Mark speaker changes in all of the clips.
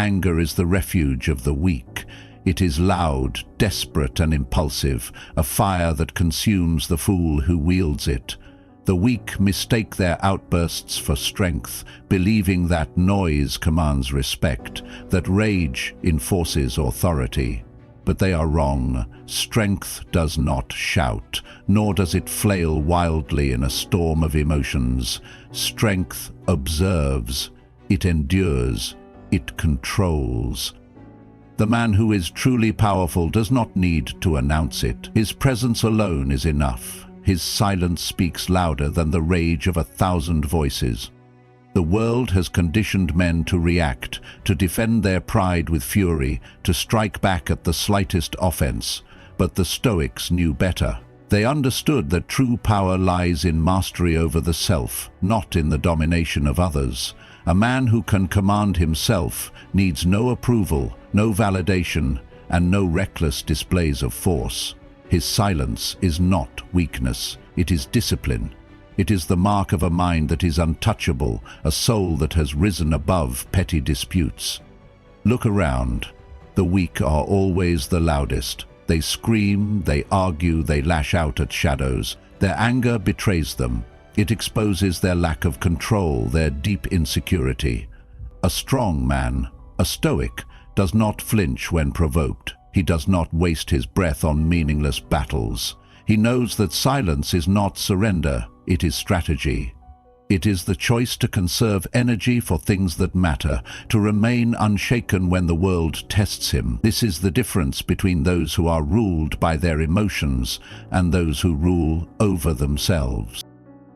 Speaker 1: Anger is the refuge of the weak. It is loud, desperate, and impulsive, a fire that consumes the fool who wields it. The weak mistake their outbursts for strength, believing that noise commands respect, that rage enforces authority. But they are wrong. Strength does not shout, nor does it flail wildly in a storm of emotions. Strength observes, it endures, it controls. The man who is truly powerful does not need to announce it. His presence alone is enough. His silence speaks louder than the rage of 1,000 voices. The world has conditioned men to react, to defend their pride with fury, to strike back at the slightest offense. But the Stoics knew better. They understood that true power lies in mastery over the self, not in the domination of others. A man who can command himself needs no approval, no validation, and no reckless displays of force. His silence is not weakness, it is discipline. It is the mark of a mind that is untouchable, a soul that has risen above petty disputes. Look around. The weak are always the loudest. They scream, they argue, they lash out at shadows. Their anger betrays them. It exposes their lack of control, their deep insecurity. A strong man, a Stoic, does not flinch when provoked. He does not waste his breath on meaningless battles. He knows that silence is not surrender, it is strategy. It is the choice to conserve energy for things that matter, to remain unshaken when the world tests him. This is the difference between those who are ruled by their emotions and those who rule over themselves.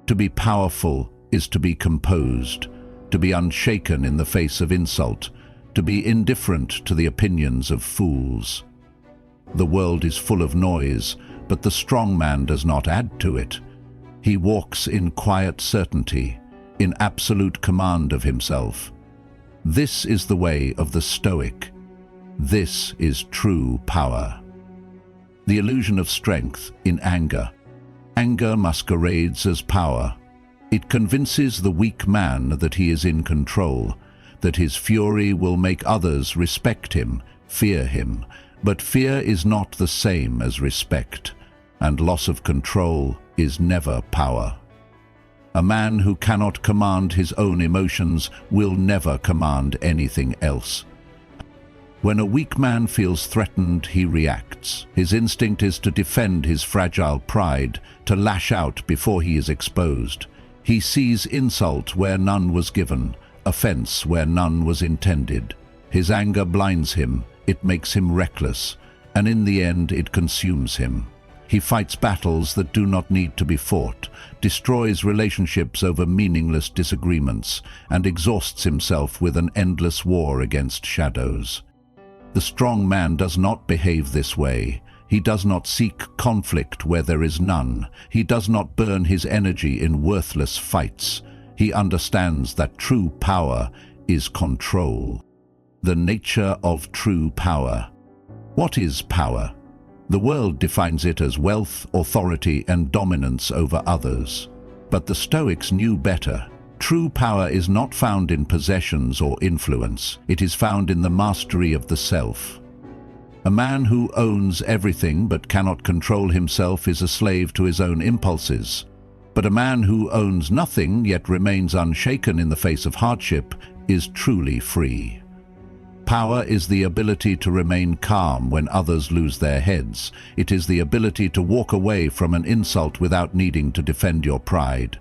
Speaker 1: To be powerful is to be composed, to be unshaken in the face of insult, to be indifferent to the opinions of fools. The world is full of noise, but the strong man does not add to it. He walks in quiet certainty, in absolute command of himself. This is the way of the Stoic. This is true power. The illusion of strength in anger. Anger masquerades as power. It convinces the weak man that he is in control, that his fury will make others respect him, fear him. But fear is not the same as respect, and loss of control is never power. A man who cannot command his own emotions will never command anything else. When a weak man feels threatened, he reacts. His instinct is to defend his fragile pride, to lash out before he is exposed. He sees insult where none was given, offense where none was intended. His anger blinds him, it makes him reckless, and in the end it consumes him. He fights battles that do not need to be fought, destroys relationships over meaningless disagreements, and exhausts himself with an endless war against shadows. The strong man does not behave this way. He does not seek conflict where there is none. He does not burn his energy in worthless fights. He understands that true power is control. The nature of true power. What is power? The world defines it as wealth, authority, and dominance over others. But the Stoics knew better. True power is not found in possessions or influence. It is found in the mastery of the self. A man who owns everything but cannot control himself is a slave to his own impulses. But a man who owns nothing yet remains unshaken in the face of hardship is truly free. Power is the ability to remain calm when others lose their heads. It is the ability to walk away from an insult without needing to defend your pride.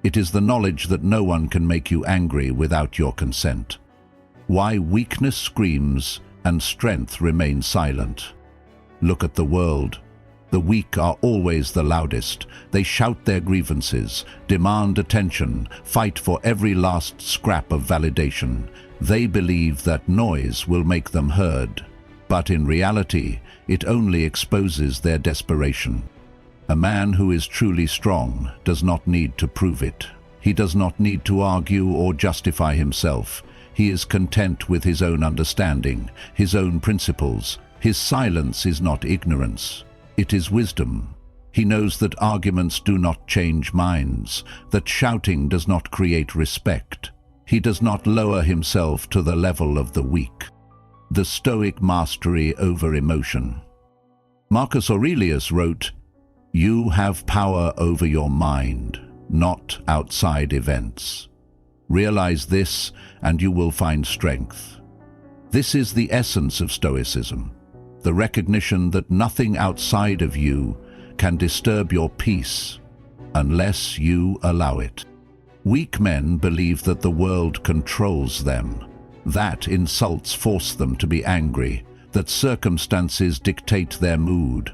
Speaker 1: It is the knowledge that no one can make you angry without your consent. Why weakness screams and strength remains silent. Look at the world. The weak are always the loudest. They shout their grievances, demand attention, fight for every last scrap of validation. They believe that noise will make them heard, but in reality, it only exposes their desperation. A man who is truly strong does not need to prove it. He does not need to argue or justify himself. He is content with his own understanding, his own principles. His silence is not ignorance. It is wisdom. He knows that arguments do not change minds, that shouting does not create respect. He does not lower himself to the level of the weak. The Stoic mastery over emotion. Marcus Aurelius wrote, "You have power over your mind, not outside events. Realize this, and you will find strength." This is the essence of Stoicism, the recognition that nothing outside of you can disturb your peace unless you allow it. Weak men believe that the world controls them, that insults force them to be angry, that circumstances dictate their mood.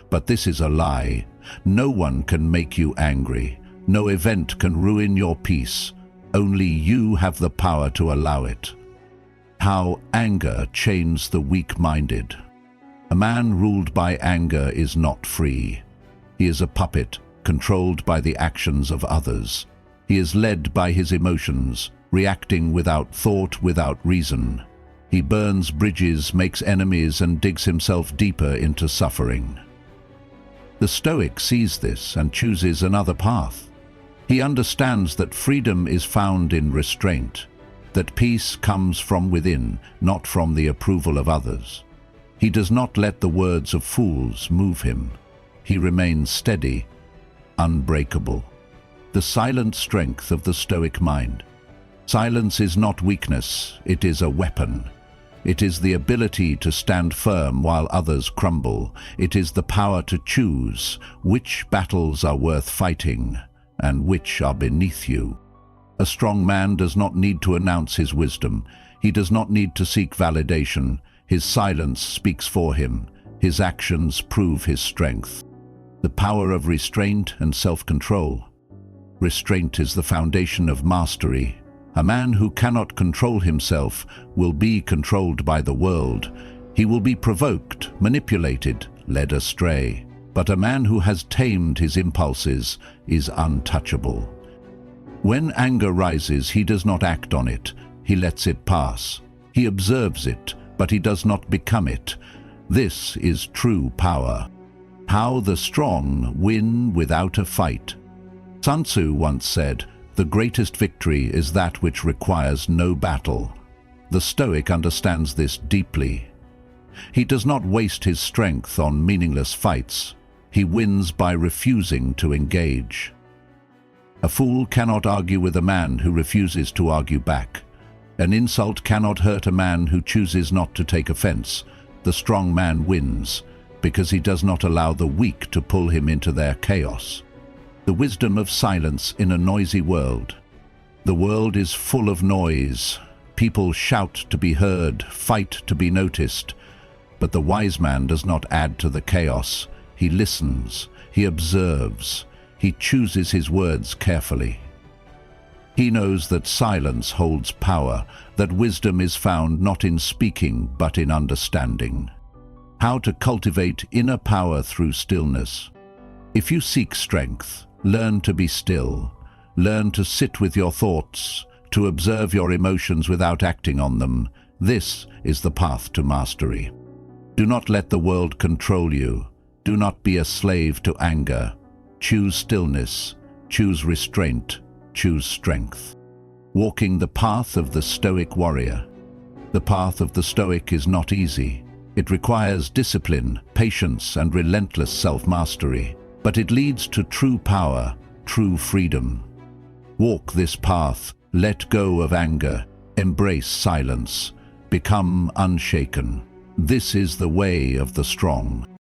Speaker 1: But this is a lie. No one can make you angry. No event can ruin your peace. Only you have the power to allow it. How anger chains the weak-minded. A man ruled by anger is not free. He is a puppet, controlled by the actions of others. He is led by his emotions, reacting without thought, without reason. He burns bridges, makes enemies, and digs himself deeper into suffering. The Stoic sees this and chooses another path. He understands that freedom is found in restraint, that peace comes from within, not from the approval of others. He does not let the words of fools move him. He remains steady, unbreakable. The silent strength of the Stoic mind. Silence is not weakness, it is a weapon. It is the ability to stand firm while others crumble. It is the power to choose which battles are worth fighting and which are beneath you. A strong man does not need to announce his wisdom. He does not need to seek validation. His silence speaks for him. His actions prove his strength. The power of restraint and self-control. Restraint is the foundation of mastery. A man who cannot control himself will be controlled by the world. He will be provoked, manipulated, led astray. But a man who has tamed his impulses is untouchable. When anger rises, he does not act on it. He lets it pass. He observes it, but he does not become it. This is true power. How the strong win without a fight. Sun Tzu once said, "The greatest victory is that which requires no battle." The Stoic understands this deeply. He does not waste his strength on meaningless fights. He wins by refusing to engage. A fool cannot argue with a man who refuses to argue back. An insult cannot hurt a man who chooses not to take offense. The strong man wins because he does not allow the weak to pull him into their chaos. The wisdom of silence in a noisy world. The world is full of noise. People shout to be heard, fight to be noticed. But the wise man does not add to the chaos. He listens, he observes, he chooses his words carefully. He knows that silence holds power, that wisdom is found not in speaking but in understanding. How to cultivate inner power through stillness. If you seek strength, learn to be still. Learn to sit with your thoughts, to observe your emotions without acting on them. This is the path to mastery. Do not let the world control you. Do not be a slave to anger. Choose stillness, choose restraint, choose strength. Walking the path of the Stoic warrior. The path of the Stoic is not easy. It requires discipline, patience, and relentless self-mastery. But it leads to true power, true freedom. Walk this path, let go of anger, embrace silence, become unshaken. This is the way of the strong.